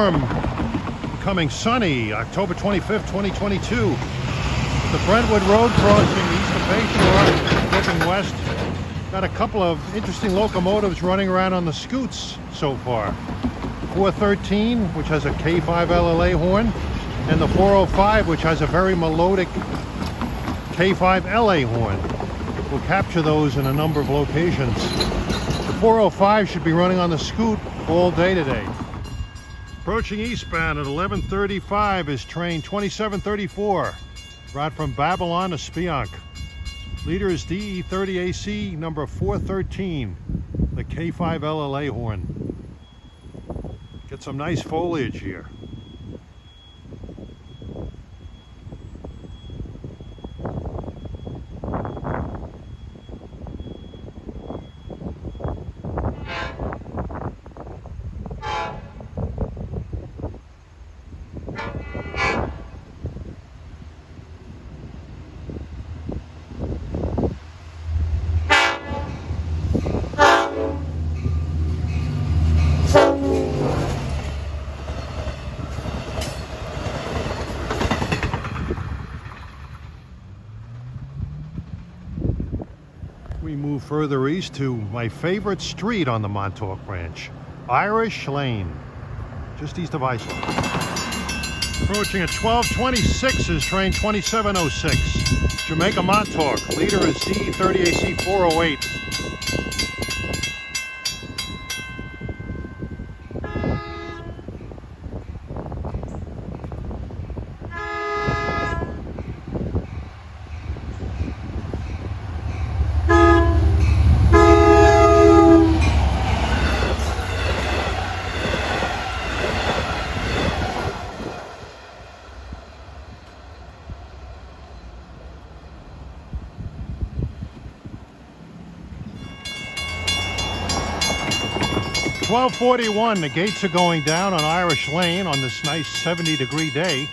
warm, becoming sunny, October 25th, 2022. The Brentwood Road crossing east of Bayshore, looking west. Got a couple of interesting locomotives running around on the scoots so far. 413, which has a K5 LLA horn, and the 405, which has a very melodic K5 LA horn. We'll capture those in a number of locations. The 405 should be running on the scoot all day today. Approaching eastbound at 11:35 is train 2734, route from Babylon to Speonk. Leader is DE30AC number 413, the K5 LLA horn. Get some nice foliage here. We move further east to my favorite street on the Montauk Branch, Irish Lane, just east of Iceland. Approaching at 12:26 is train 2706, Jamaica Montauk. Leader is DE30AC 408. (12:41), the gates are going down on Irish Lane on this nice 70-degree day.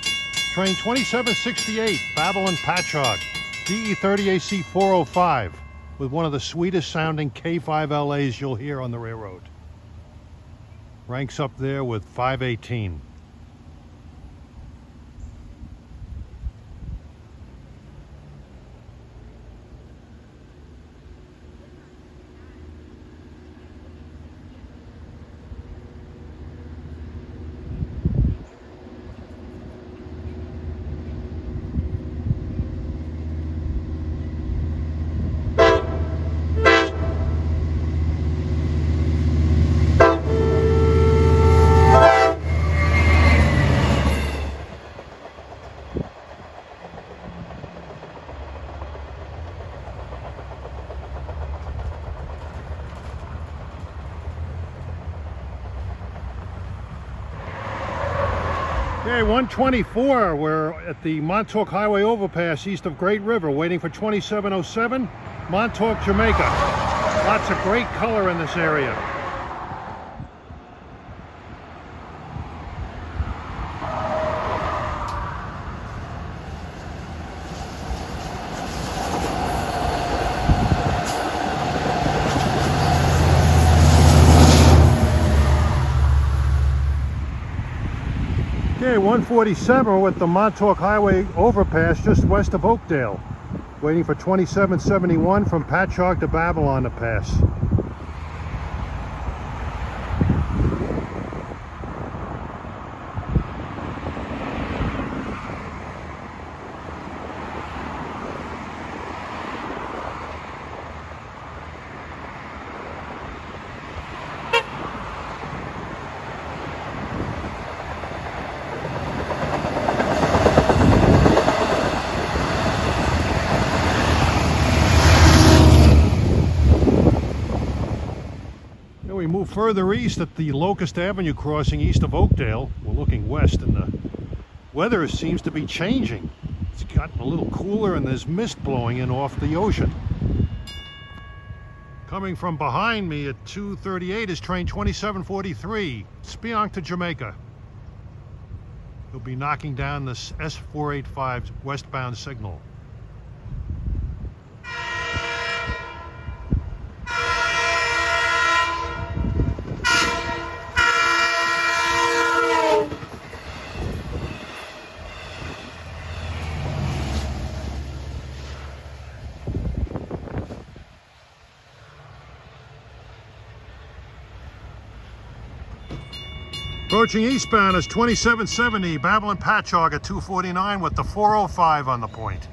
Train 2768, Babylon Patchogue, DE30AC 405, with one of the sweetest sounding K5 LAs you'll hear on the railroad. Ranks up there with 518. Okay, 124, we're at the Montauk Highway overpass east of Great River, waiting for 2707, Montauk, Jamaica. Lots of great color in this area. Okay, 147 with the Montauk Highway overpass just west of Oakdale. Waiting for 2771 from Patchogue to Babylon to pass. We move further east at the Locust Avenue crossing east of Oakdale. We're looking west and the weather seems to be changing. It's gotten a little cooler and there's mist blowing in off the ocean. Coming from behind me at 2:38 is train 2743, Speonk to Jamaica. He'll be knocking down this S485 westbound signal. Approaching eastbound is 2770 Babylon Patchogue at 249 with the 405 on the point.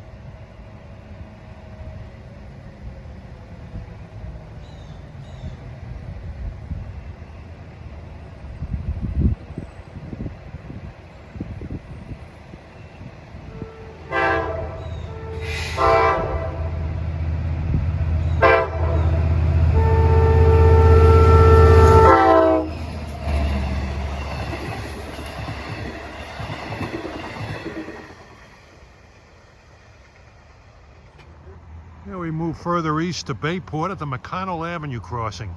Here we move further east to Bayport at the McConnell Avenue crossing.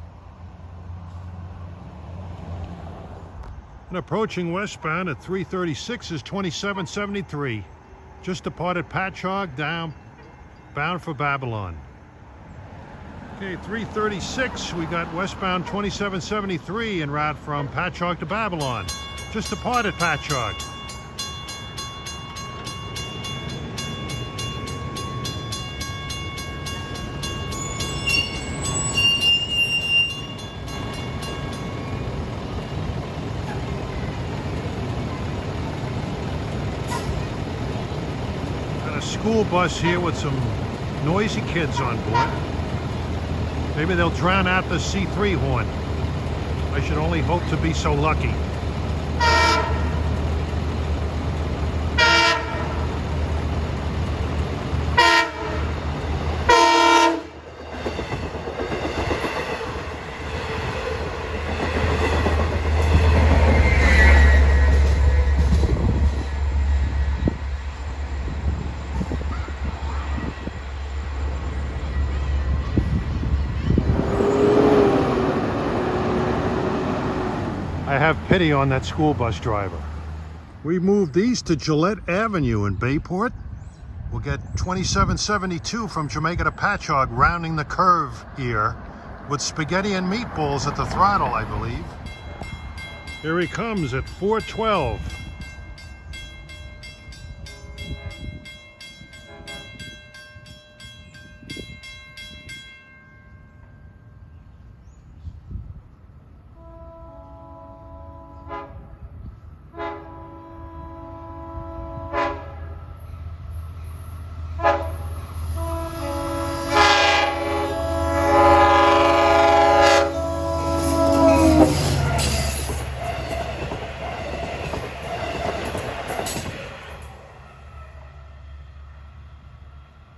And approaching westbound at 336 is 2773. Just departed Patchogue, down, bound for Babylon. Okay, 336, we got westbound 2773 en route from Patchogue to Babylon. Just departed Patchogue. School bus here with some noisy kids on board. Maybe they'll drown out the C3 horn. I should only hope to be so lucky. I have pity on that school bus driver. We moved east to Gillette Avenue in Bayport. We'll get 2772 from Jamaica to Patchogue, rounding the curve here with spaghetti and meatballs at the throttle, I believe. Here he comes at 412.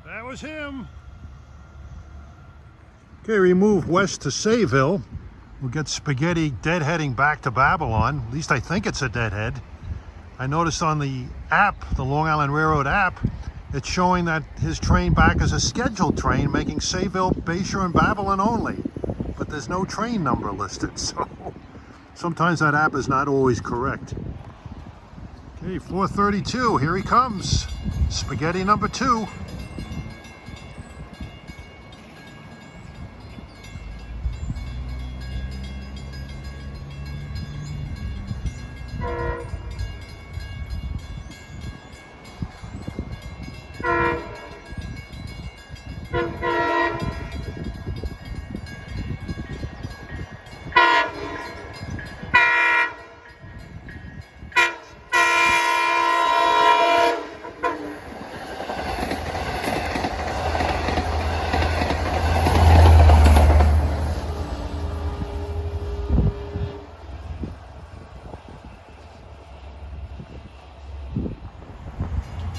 That was him. Okay, we move west to Sayville. We'll get spaghetti deadheading back to Babylon. At least I think it's a deadhead. I noticed on the app, the Long Island Railroad app, it's showing that his train back is a scheduled train making Sayville, Bayshore, and Babylon only. But there's no train number listed, so sometimes that app is not always correct. Okay, 432, here he comes. Spaghetti number 2.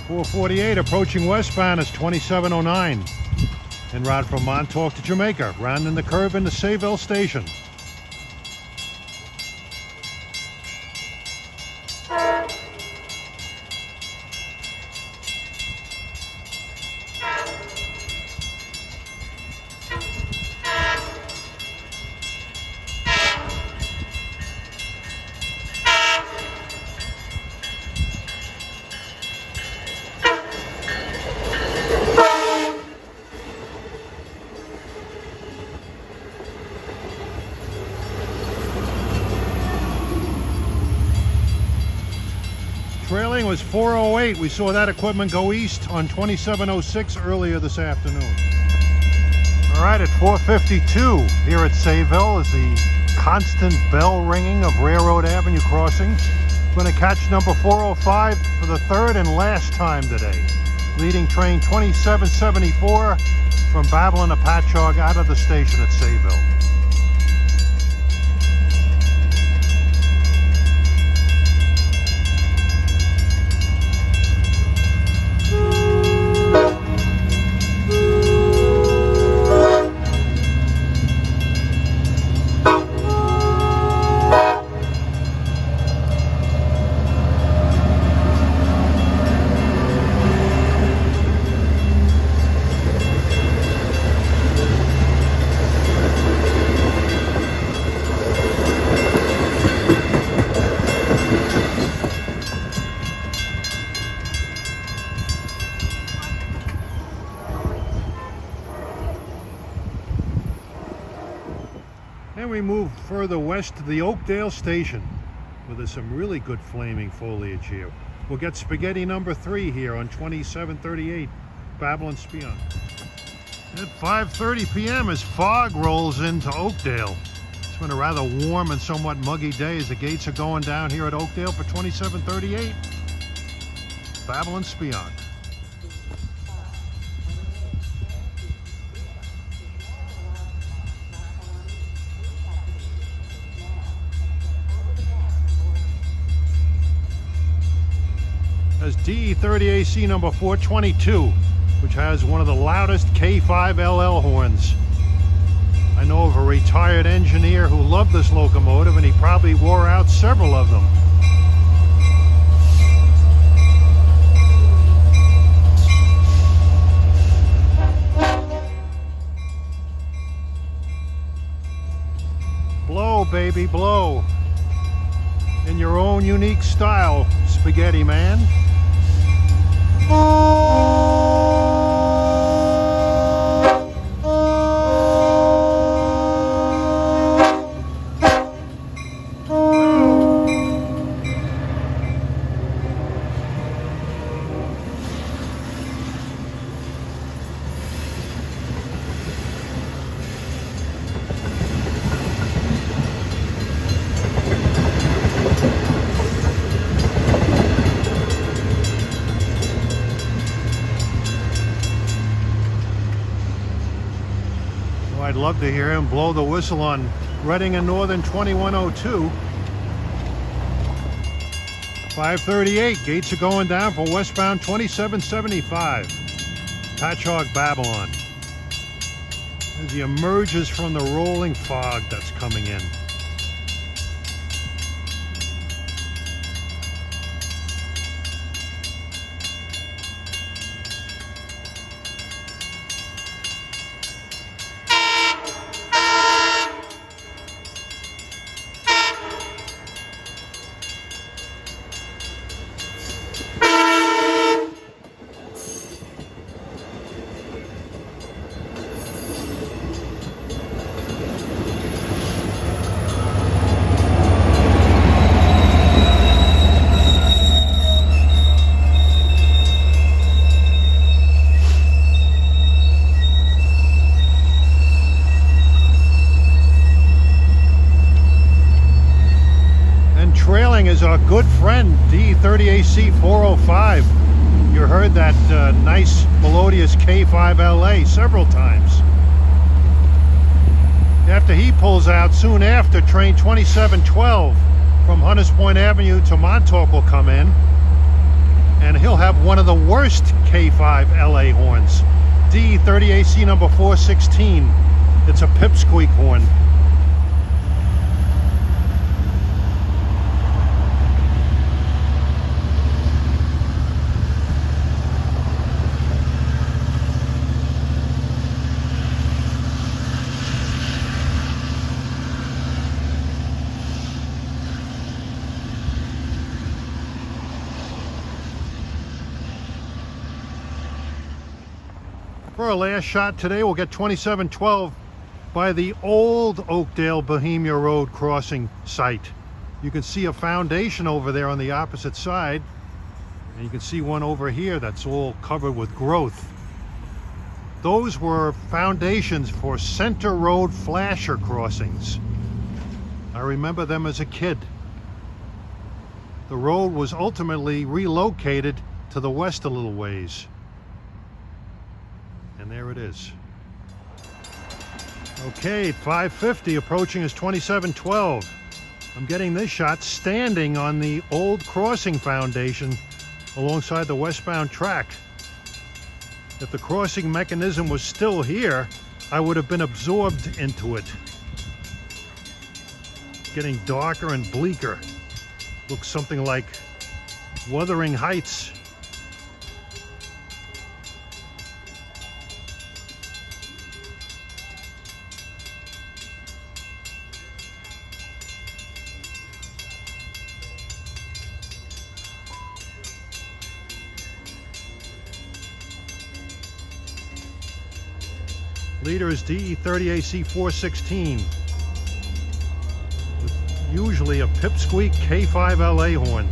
.448 approaching westbound is 2709 en route from Montauk to Jamaica, rounding the curve into Sayville Station. Trailing was 408. We saw that equipment go east on 2706 earlier this afternoon. All right, at 452 here at Sayville is the constant bell ringing of Railroad Avenue crossing. Going to catch number 405 for the third and last time today. Leading train 2774 from Babylon to Patchogue out of the station at Sayville. And we move further west to the Oakdale station, where there's some really good flaming foliage here. We'll get spaghetti number 3 here on 2738 Babylon Speonk. At 5:30 p.m. as fog rolls into Oakdale. It's been a rather warm and somewhat muggy day as the gates are going down here at Oakdale for 2738 Babylon Speonk. As DE30AC number 422, which has one of the loudest K5LL horns. I know of a retired engineer who loved this locomotive, and he probably wore out several of them. Blow, baby, blow. In your own unique style, Spaghetti Man. I'd love to hear him blow the whistle on Reading and Northern 2102. 5:38, gates are going down for westbound 2775 Patchogue, Babylon, as he emerges from the rolling fog that's coming in. Trailing is our good friend D30AC 405. You heard that nice melodious K5LA several times. After he pulls out, soon after, train 2712 from Hunters Point Avenue to Montauk will come in, and he'll have one of the worst K5LA horns, D30AC number 416. It's a pipsqueak horn. For our last shot today, we'll get 2712 by the old Oakdale Bohemia Road crossing site. You can see a foundation over there on the opposite side, and you can see one over here that's all covered with growth. Those were foundations for Center Road flasher crossings. I remember them as a kid. The road was ultimately relocated to the west a little ways. And there it is. Okay, 550, approaching is 2712. I'm getting this shot standing on the old crossing foundation alongside the westbound track. If the crossing mechanism was still here, I would have been absorbed into it. Getting darker and bleaker. Looks something like Wuthering Heights. Leader is DE30AC 416, with usually a pipsqueak K5 LA horn.